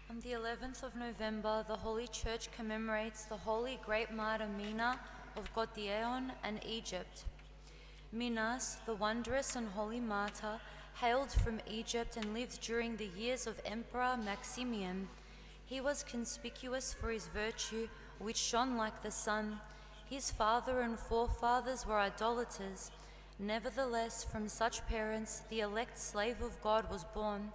On the 11th of November, the Holy Church commemorates the holy great martyr Menas of Gotyeon and Egypt. Menas, the wondrous and holy martyr, hailed from Egypt and lived during the years of Emperor Maximian. He was conspicuous for his virtue, which shone like the sun. His father and forefathers were idolaters. Nevertheless, from such parents, the elect slave of God was born.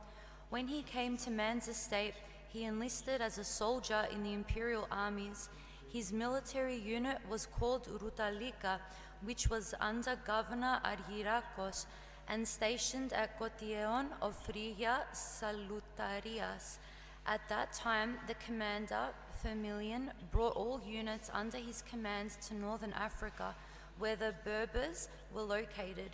When he came to man's estate, he enlisted as a soldier in the imperial armies. His military unit was called Rutalika, which was under Governor Argyrakos and stationed at Gotyeon of Phrygia Salutarias. At that time, the commander, Firmilian, brought all units under his command to northern Africa, where the Berbers were located.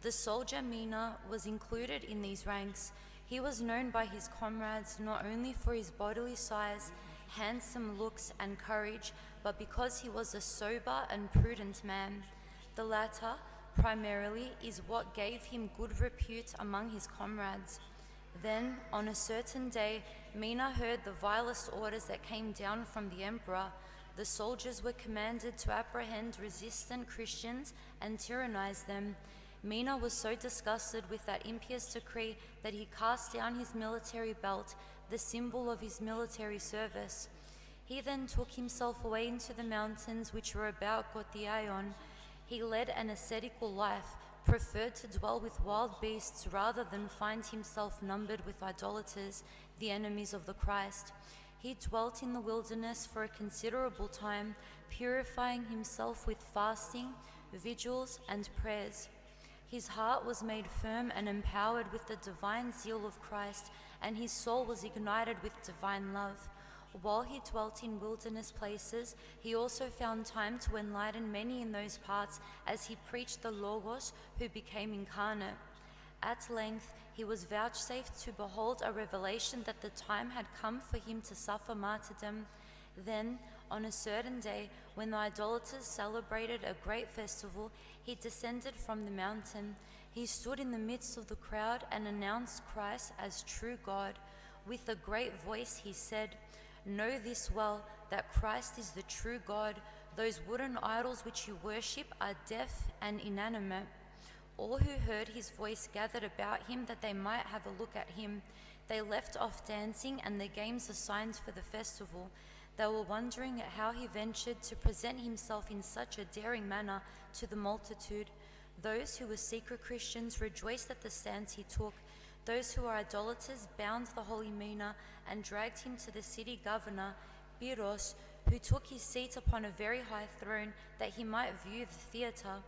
The soldier Menas was included in these ranks. He was known by his comrades not only for his bodily size, handsome looks, and courage, but because he was a sober and prudent man. The latter, primarily, is what gave him good repute among his comrades. Then, on a certain day, Menas heard the vilest orders that came down from the emperor. The soldiers were commanded to apprehend resistant Christians and tyrannize them. Menas was so disgusted with that impious decree that he cast down his military belt, the symbol of his military service. He then took himself away into the mountains which were about Gotyeon. He led an ascetical life, preferred to dwell with wild beasts rather than find himself numbered with idolaters, the enemies of the Christ. He dwelt in the wilderness for a considerable time, purifying himself with fasting, vigils, and prayers. His heart was made firm and empowered with the divine zeal of Christ, and his soul was ignited with divine love. While he dwelt in wilderness places, he also found time to enlighten many in those parts as he preached the Logos, who became incarnate. At length, he was vouchsafed to behold a revelation that the time had come for him to suffer martyrdom. Then, on a certain day, when the idolaters celebrated a great festival, he descended from the mountain. He stood in the midst of the crowd and announced Christ as true God. With a great voice he said, "Know this well, that Christ is the true God. Those wooden idols which you worship are deaf and inanimate." All who heard his voice gathered about him that they might have a look at him. They left off dancing and the games assigned for the festival. They were wondering at how he ventured to present himself in such a daring manner to the multitude. Those who were secret Christians rejoiced at the stance he took. Those who were idolaters bound the holy Menas and dragged him to the city governor, Piros, who took his seat upon a very high throne that he might view the theatre.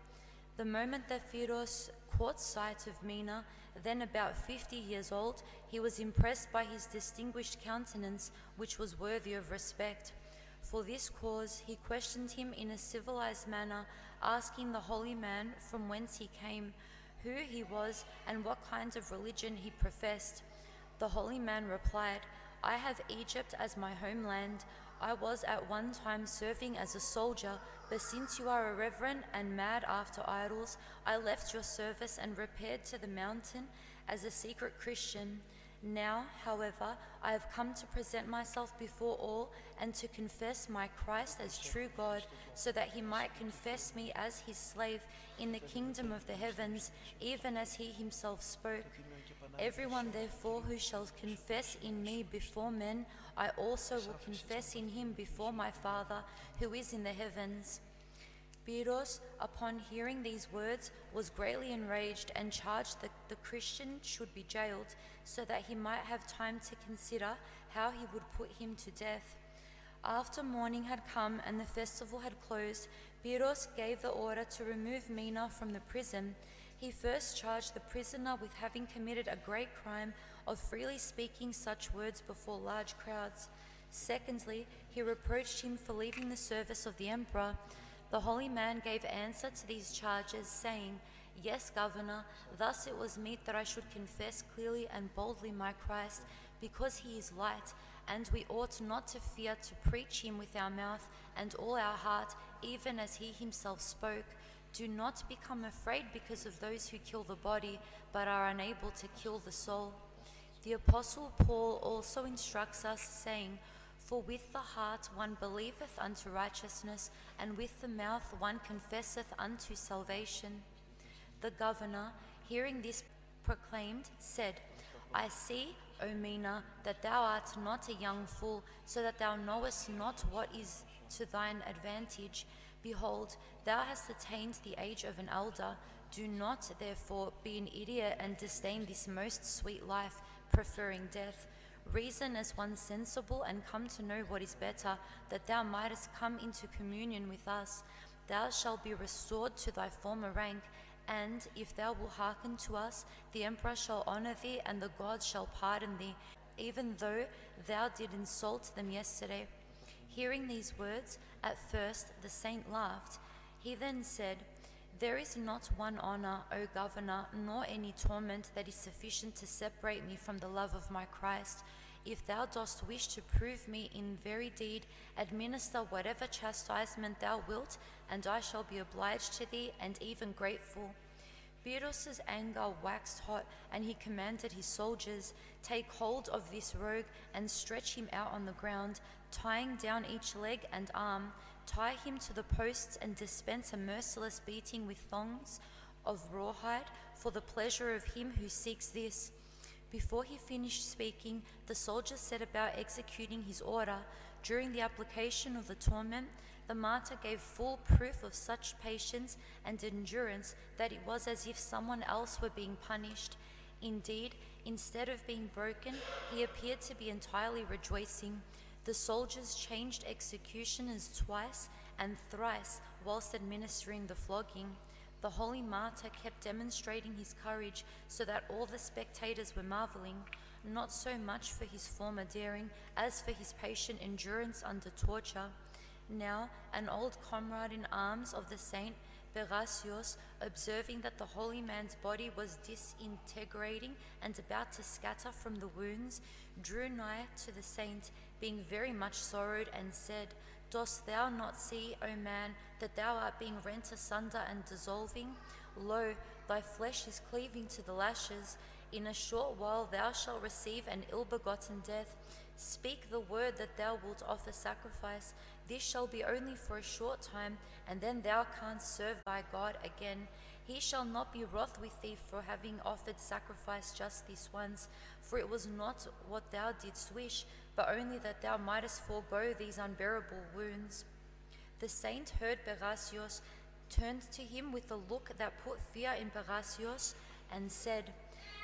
The moment that Piros caught sight of Menas, then about 50 years old, he was impressed by his distinguished countenance, which was worthy of respect. For this cause, he questioned him in a civilized manner, asking the holy man from whence he came, who he was, and what kind of religion he professed. The holy man replied, "I have Egypt as my homeland. I was at one time serving as a soldier, but since you are irreverent and mad after idols, I left your service and repaired to the mountain as a secret Christian. Now, however, I have come to present myself before all and to confess my Christ as true God, so that he might confess me as his slave in the kingdom of the heavens, even as he himself spoke. Everyone, therefore, who shall confess in me before men, I also will confess in him before my Father, who is in the heavens." Piros, upon hearing these words, was greatly enraged and charged that the Christian should be jailed, so that he might have time to consider how he would put him to death. After morning had come and the festival had closed, Piros gave the order to remove Menas from the prison. He first charged the prisoner with having committed a great crime of freely speaking such words before large crowds. Secondly, he reproached him for leaving the service of the emperor. The holy man gave answer to these charges, saying, "Yes, Governor, thus it was meet that I should confess clearly and boldly my Christ, because he is light, and we ought not to fear to preach him with our mouth and all our heart, even as he himself spoke. Do not become afraid because of those who kill the body, but are unable to kill the soul." The Apostle Paul also instructs us, saying, "For with the heart one believeth unto righteousness, and with the mouth one confesseth unto salvation." The governor, hearing this proclaimed, said, "I see, O Menas, that thou art not a young fool, so that thou knowest not what is to thine advantage. Behold, thou hast attained the age of an elder. Do not, therefore, be an idiot and disdain this most sweet life, preferring death. Reason as one sensible and come to know what is better, that thou mightest come into communion with us. Thou shalt be restored to thy former rank, and if thou wilt hearken to us, the emperor shall honor thee, and the gods shall pardon thee, even though thou did insult them yesterday." Hearing these words, at first the saint laughed. He then said, "There is not one honor, O governor, nor any torment that is sufficient to separate me from the love of my Christ. If thou dost wish to prove me in very deed, administer whatever chastisement thou wilt, and I shall be obliged to thee, and even grateful." Beros's anger waxed hot, and he commanded his soldiers, "Take hold of this rogue and stretch him out on the ground, tying down each leg and arm. Tie him to the posts and dispense a merciless beating with thongs of rawhide for the pleasure of him who seeks this." Before he finished speaking, the soldiers set about executing his order. During the application of the torment, the martyr gave full proof of such patience and endurance that it was as if someone else were being punished. Indeed, instead of being broken, he appeared to be entirely rejoicing. The soldiers changed executioners twice and thrice whilst administering the flogging. The holy martyr kept demonstrating his courage so that all the spectators were marveling, not so much for his former daring as for his patient endurance under torture. Now, an old comrade in arms of the saint, Paraskevi, observing that the holy man's body was disintegrating and about to scatter from the wounds, drew nigh to the saint, being very much sorrowed, and said, "Dost thou not see, O man, that thou art being rent asunder and dissolving? Lo, thy flesh is cleaving to the lashes. In a short while thou shalt receive an ill-begotten death. Speak the word that thou wilt offer sacrifice. This shall be only for a short time, and then thou canst serve thy God again. He shall not be wroth with thee for having offered sacrifice just this once, for it was not what thou didst wish, but only that thou mightest forego these unbearable wounds." The saint heard Paraskevi, turned to him with a look that put fear in Paraskevi, and said,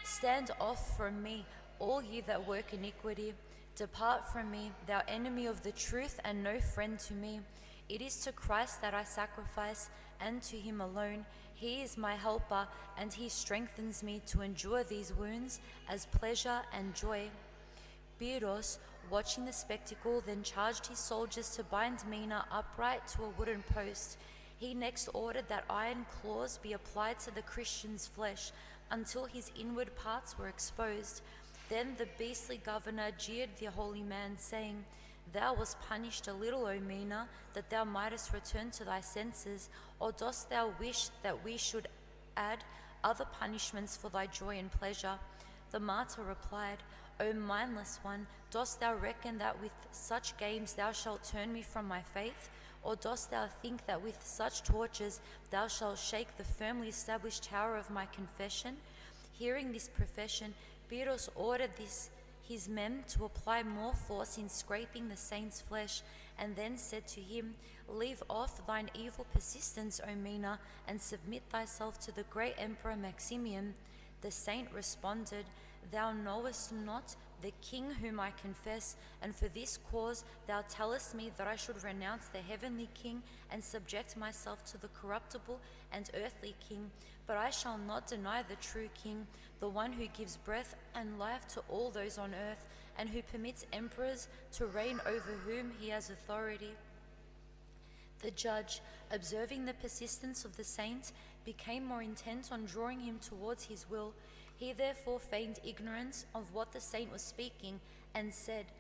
"Stand off from me, all ye that work iniquity. Depart from me, thou enemy of the truth and no friend to me. It is to Christ that I sacrifice, and to him alone. He is my helper, and he strengthens me to endure these wounds as pleasure and joy." Beros, watching the spectacle, then charged his soldiers to bind Menas upright to a wooden post. He next ordered that iron claws be applied to the Christian's flesh until his inward parts were exposed. Then the beastly governor jeered the holy man, saying, "Thou wast punished a little, O Menas, that thou mightest return to thy senses, or dost thou wish that we should add other punishments for thy joy and pleasure?" The martyr replied, "O mindless one, dost thou reckon that with such games thou shalt turn me from my faith? Or dost thou think that with such tortures thou shalt shake the firmly established tower of my confession?" Hearing this profession, Beros ordered his men to apply more force in scraping the saint's flesh, and then said to him, "Leave off thine evil persistence, O Menas, and submit thyself to the great Emperor Maximian." The saint responded, "Thou knowest not the king whom I confess, and for this cause thou tellest me that I should renounce the heavenly king and subject myself to the corruptible and earthly king. But I shall not deny the true king, the one who gives breath and life to all those on earth, and who permits emperors to reign over whom he has authority." The judge, observing the persistence of the saint, became more intent on drawing him towards his will. He therefore feigned ignorance of what the saint was speaking, and said,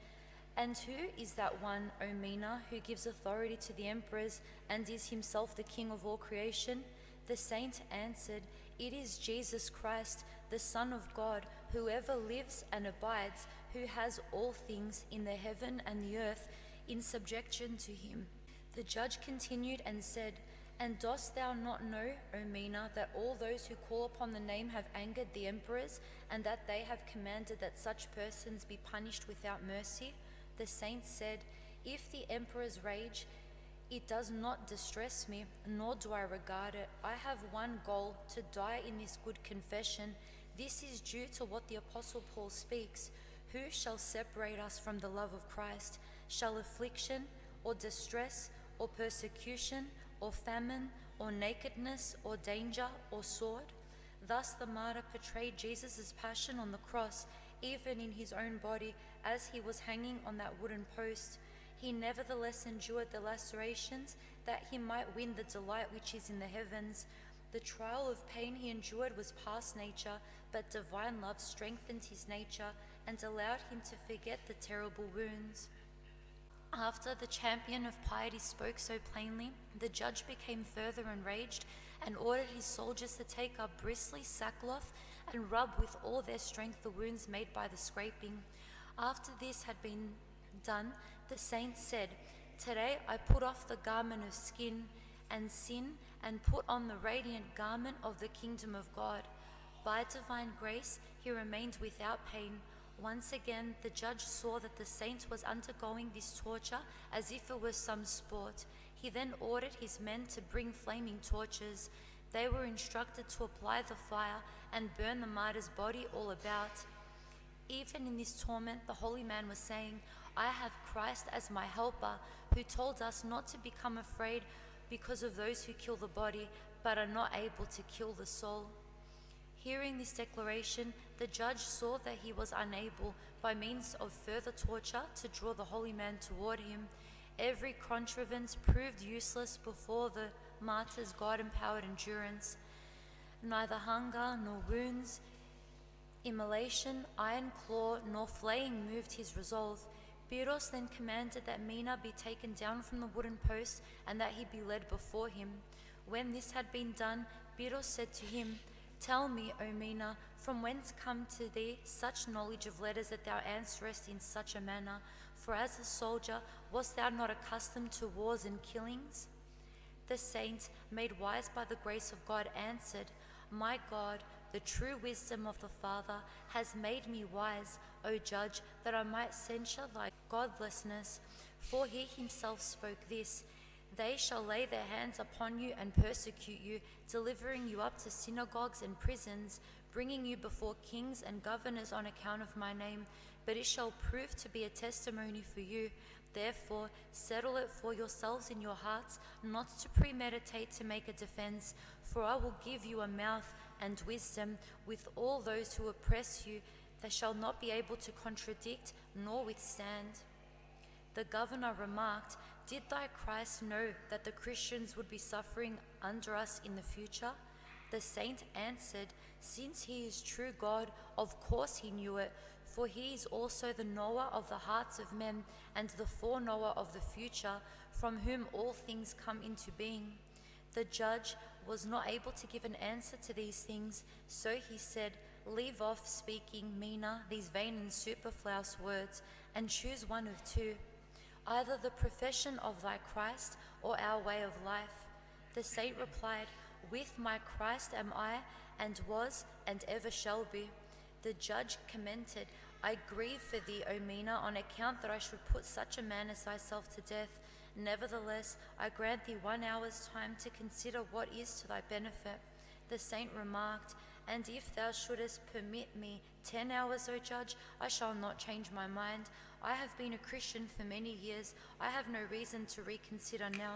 "And who is that one, O Menas, who gives authority to the emperors, and is himself the king of all creation?" The saint answered, "It is Jesus Christ, the Son of God, whoever lives and abides, who has all things in the heaven and the earth in subjection to him. The judge continued and said, And dost thou not know, O Mena, that all those who call upon the name have angered the emperors, and that they have commanded that such persons be punished without mercy? The saint said, If the emperors rage, it does not distress me, nor do I regard it. I have one goal, to die in this good confession. This is due to what the Apostle Paul speaks. Who shall separate us from the love of Christ? Shall affliction, or distress, or persecution, or famine, or nakedness, or danger, or sword? Thus the martyr portrayed Jesus' passion on the cross, even in his own body, as he was hanging on that wooden post. He nevertheless endured the lacerations, that he might win the delight which is in the heavens. The trial of pain he endured was past nature, but divine love strengthened his nature and allowed him to forget the terrible wounds. After the champion of piety spoke so plainly, the judge became further enraged and ordered his soldiers to take up bristly sackcloth and rub with all their strength the wounds made by the scraping. After this had been done, the saint said, Today I put off the garment of skin and sin and put on the radiant garment of the kingdom of God. By divine grace he remained without pain. Once again, the judge saw that the saint was undergoing this torture as if it was some sport. He then ordered his men to bring flaming torches. They were instructed to apply the fire and burn the martyr's body all about. Even in this torment, the holy man was saying, I have Christ as my helper, who told us not to become afraid because of those who kill the body, but are not able to kill the soul. Hearing this declaration, the judge saw that he was unable, by means of further torture, to draw the holy man toward him. Every contrivance proved useless before the martyr's God-empowered endurance. Neither hunger nor wounds, immolation, iron claw, nor flaying moved his resolve. Biros then commanded that Mena be taken down from the wooden post and that he be led before him. When this had been done, Biros said to him, Tell me, O Mena, from whence come to thee such knowledge of letters that thou answerest in such a manner? For as a soldier, wast thou not accustomed to wars and killings? The saint, made wise by the grace of God, answered, My God, the true wisdom of the Father, has made me wise, O judge, that I might censure thy godlessness. For he himself spoke this, They shall lay their hands upon you and persecute you, delivering you up to synagogues and prisons, bringing you before kings and governors on account of my name. But it shall prove to be a testimony for you. Therefore, settle it for yourselves in your hearts, not to premeditate to make a defense. For I will give you a mouth and wisdom with all those who oppress you. They shall not be able to contradict nor withstand. The governor remarked, Did thy Christ know that the Christians would be suffering under us in the future? The saint answered, Since he is true God, of course he knew it, for he is also the knower of the hearts of men and the foreknower of the future, from whom all things come into being. The judge was not able to give an answer to these things, so he said, Leave off speaking, Mena, these vain and superfluous words, and choose one of two, either the profession of thy Christ or our way of life. The saint replied, With my Christ am I, and was, and ever shall be. The judge commented, I grieve for thee, O Mena, on account that I should put such a man as thyself to death. Nevertheless, I grant thee 1 hour's time to consider what is to thy benefit. The saint remarked, And if thou shouldest permit me 10 hours, O judge, I shall not change my mind. I have been a Christian for many years. I have no reason to reconsider now.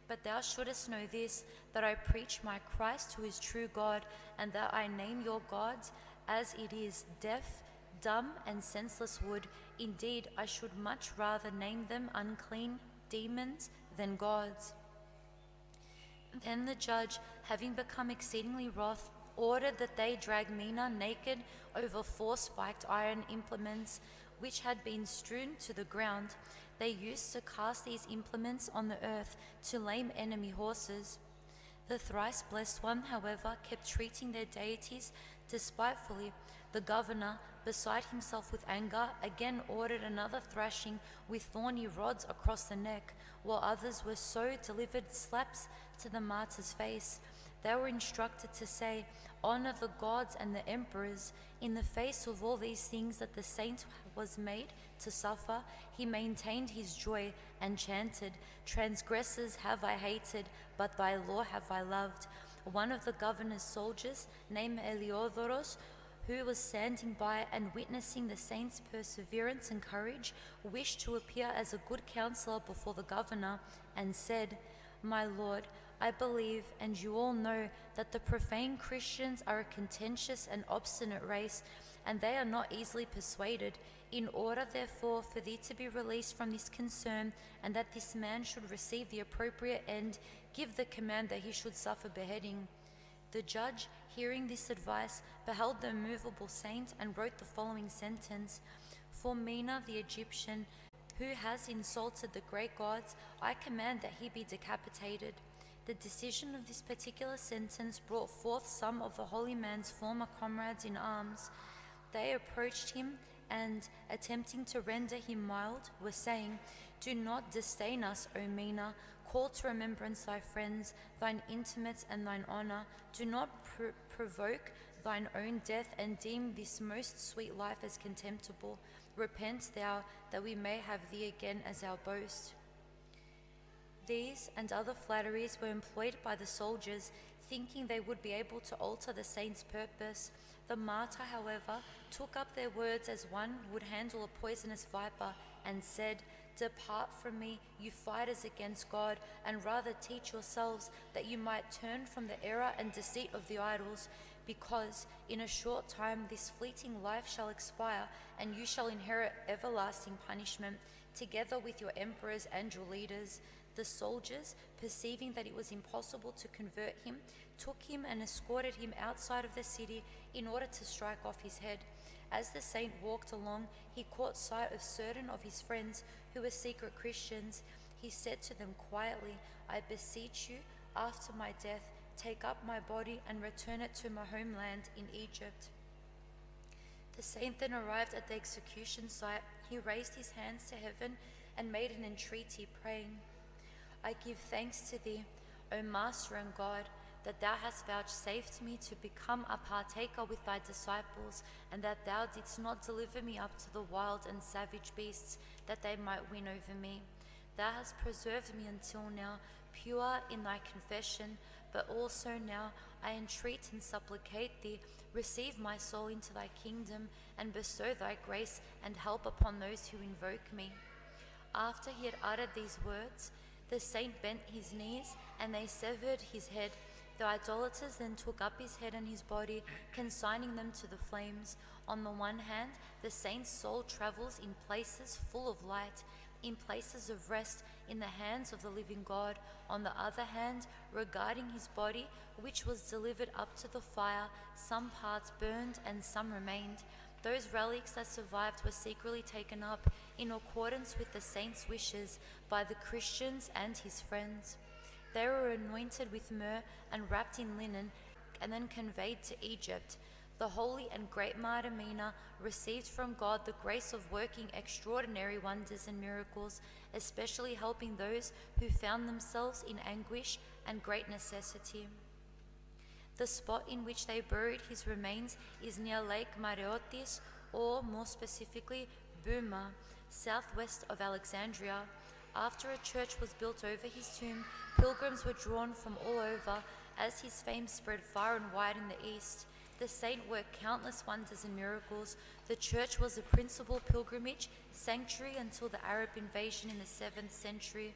But thou shouldest know this, that I preach my Christ who is true God, and that I name your gods as it is deaf, dumb, and senseless wood. Indeed, I should much rather name them unclean demons than gods. Then the judge, having become exceedingly wroth, ordered that they drag Mena naked over 4 spiked iron implements, which had been strewn to the ground. They used to cast these implements on the earth to lame enemy horses. The thrice blessed one, however, kept treating their deities despitefully, The governor, beside himself with anger, again ordered another thrashing with thorny rods across the neck, while others were so delivered slaps to the martyr's face. They were instructed to say, "Honor the gods and the emperors." In the face of all these things that the saint was made to suffer, he maintained his joy and chanted, "Transgressors have I hated, but thy law have I loved." One of the governor's soldiers, named Eliodoros, who was standing by and witnessing the saint's perseverance and courage, wished to appear as a good counselor before the governor and said, "My lord, I believe, and you all know, that the profane Christians are a contentious and obstinate race, and they are not easily persuaded. In order, therefore, for thee to be released from this concern, and that this man should receive the appropriate end, give the command that he should suffer beheading." The judge, hearing this advice, beheld the immovable saint and wrote the following sentence: "For Menas the Egyptian, who has insulted the great gods, I command that he be decapitated." The decision of this particular sentence brought forth some of the holy man's former comrades in arms. They approached him and, attempting to render him mild, were saying, "Do not disdain us, O Menas. Call to remembrance thy friends, thine intimates, and thine honor. Do not provoke thine own death, and deem this most sweet life as contemptible. Repent thou, that we may have thee again as our boast." These and other flatteries were employed by the soldiers, thinking they would be able to alter the saint's purpose. The martyr, however, took up their words as one would handle a poisonous viper, and said, "Depart from me, you fighters against God, and rather teach yourselves, that you might turn from the error and deceit of the idols, because in a short time this fleeting life shall expire, and you shall inherit everlasting punishment, together with your emperors and your leaders." The soldiers, perceiving that it was impossible to convert him, took him and escorted him outside of the city in order to strike off his head. As the saint walked along, he caught sight of certain of his friends who were secret Christians. He said to them quietly, "I beseech you, after my death, take up my body and return it to my homeland in Egypt." The saint then arrived at the execution site. He raised his hands to heaven and made an entreaty, praying, "I give thanks to thee, O Master and God, that thou hast vouchsafed me to become a partaker with thy disciples, and that thou didst not deliver me up to the wild and savage beasts, that they might win over me. Thou hast preserved me until now, pure in thy confession, but also now I entreat and supplicate thee, receive my soul into thy kingdom, and bestow thy grace and help upon those who invoke me." After he had uttered these words, the saint bent his knees, and they severed his head. The idolaters then took up his head and his body, consigning them to the flames. On the one hand, the saint's soul travels in places full of light, in places of rest, in the hands of the living God. On the other hand, regarding his body, which was delivered up to the fire, some parts burned and some remained. Those relics that survived were secretly taken up, in accordance with the saint's wishes, by the Christians and his friends. They were anointed with myrrh and wrapped in linen, and then conveyed to Egypt. The holy and great Martyr Menas received from God the grace of working extraordinary wonders and miracles, especially helping those who found themselves in anguish and great necessity. The spot in which they buried his remains is near Lake Mareotis, or more specifically, Buma, southwest of Alexandria. After a church was built over his tomb, pilgrims were drawn from all over, as his fame spread far and wide in the east. The saint worked countless wonders and miracles. The church was a principal pilgrimage sanctuary until the Arab invasion in the 7th century.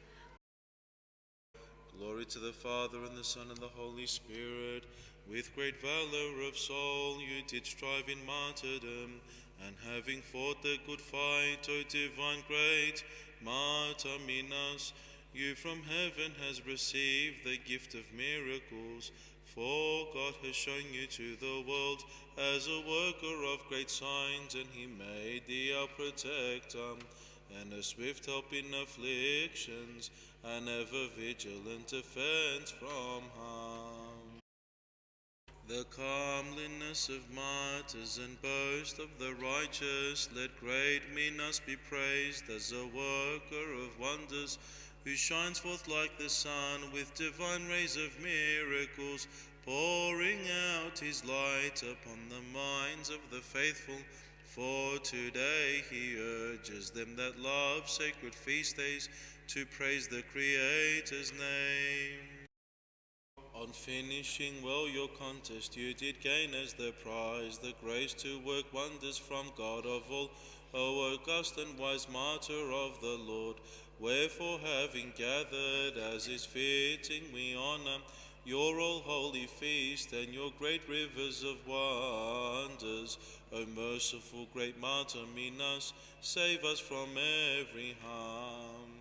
Glory to the Father, and the Son, and the Holy Spirit. With great valor of soul you did strive in martyrdom, and having fought the good fight, O divine great Martyr Menas, you from heaven has received the gift of miracles. For God has shown you to the world as a worker of great signs, and he made thee our protector, and a swift help in afflictions, and ever vigilant defense from harm. The comeliness of martyrs and boast of the righteous, let great Menas be praised as a worker of wonders, who shines forth like the sun with divine rays of miracles, pouring out his light upon the minds of the faithful. For today he urges them that love sacred feast days to praise the Creator's name. On finishing well your contest, you did gain as the prize the grace to work wonders from God of all, O august and wise martyr of the Lord. Wherefore, having gathered as is fitting, we honour your all-holy feast and your great rivers of wonders. O merciful great martyr Menas, save us from every harm.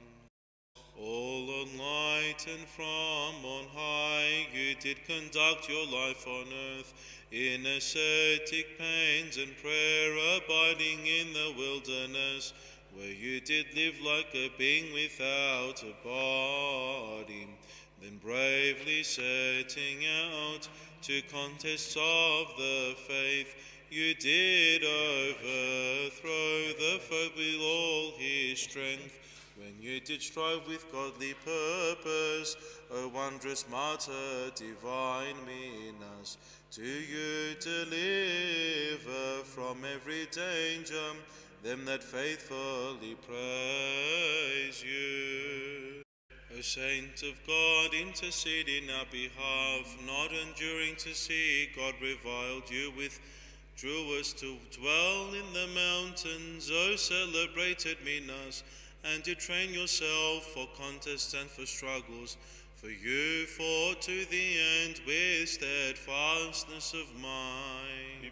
All enlightened from on high, you did conduct your life on earth, in ascetic pains and prayer, abiding in the wilderness, where you did live like a being without a body, then bravely setting out to contests of the faith, you did overthrow the foe with all his strength, when you did strive with godly purpose, O wondrous martyr, divine Menas, do you deliver from every danger them that faithfully praise you. O saint of God, intercede in our behalf, not enduring to see God reviled, you withdrew us to dwell in the mountains, O celebrated Menas, and to train yourself for contests and for struggles, for you fought to the end with steadfastness of mind.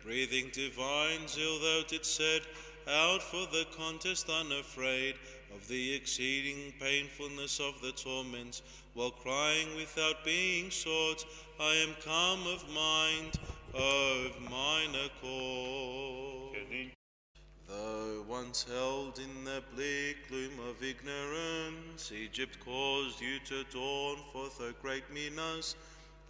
Breathing divine zeal, thou didst set out for the contest unafraid of the exceeding painfulness of the torments, while crying without being sought, I am come of mind, of mine accord. Though once held in the bleak gloom of ignorance, Egypt caused you to dawn forth, O great Menas,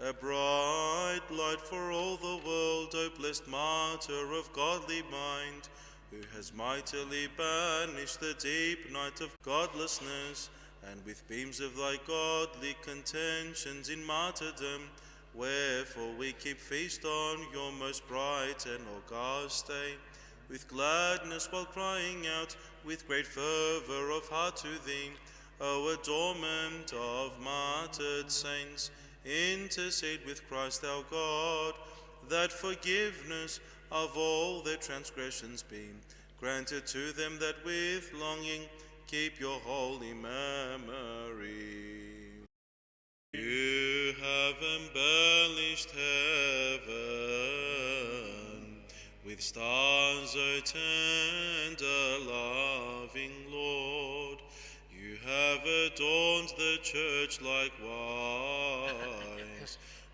a bright light for all the world, O blessed martyr of godly mind, who has mightily banished the deep night of godlessness, and with beams of thy godly contentions in martyrdom, wherefore we keep feast on your most bright and august day, with gladness while crying out with great fervour of heart to thee, O adornment of martyred saints, intercede with Christ our God, that forgiveness of all their transgressions be granted to them that with longing keep your holy memory. You have embellished heaven with stars, O tender, loving Lord. You have adorned the church likewise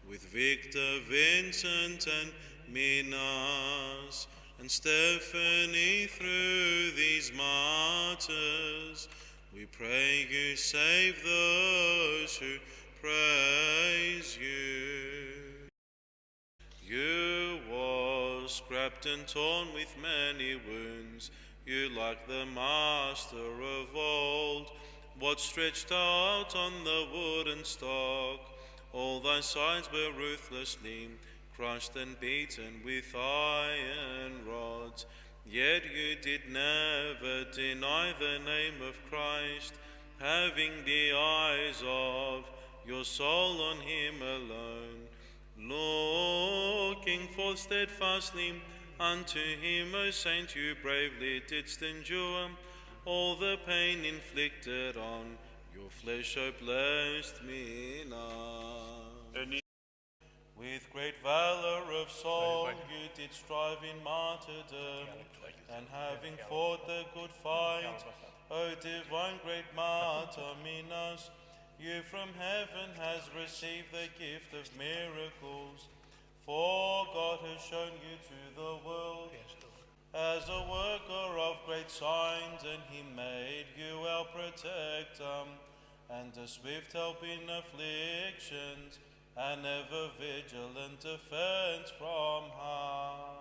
with Victor, Vincent, and Menas, and Stephanie through these martyrs. We pray you save those who praise you. You was scrapped and torn with many wounds, you like the master of old, what stretched out on the wooden stock, all thy sides were ruthlessly crushed and beaten with iron rods, yet you did never deny the name of Christ, having the eyes of your soul on him alone, looking forth steadfastly unto him, O saint, you bravely didst endure all the pain inflicted on your flesh, O blessed Menas. With great valor of soul you did strive in martyrdom, and having fought the good fight, O divine great martyr Menas, you from heaven has received the gift of miracles, for God has shown you to the world as a worker of great signs, and he made you our protector, and a swift help in afflictions, and ever vigilant defense from harm.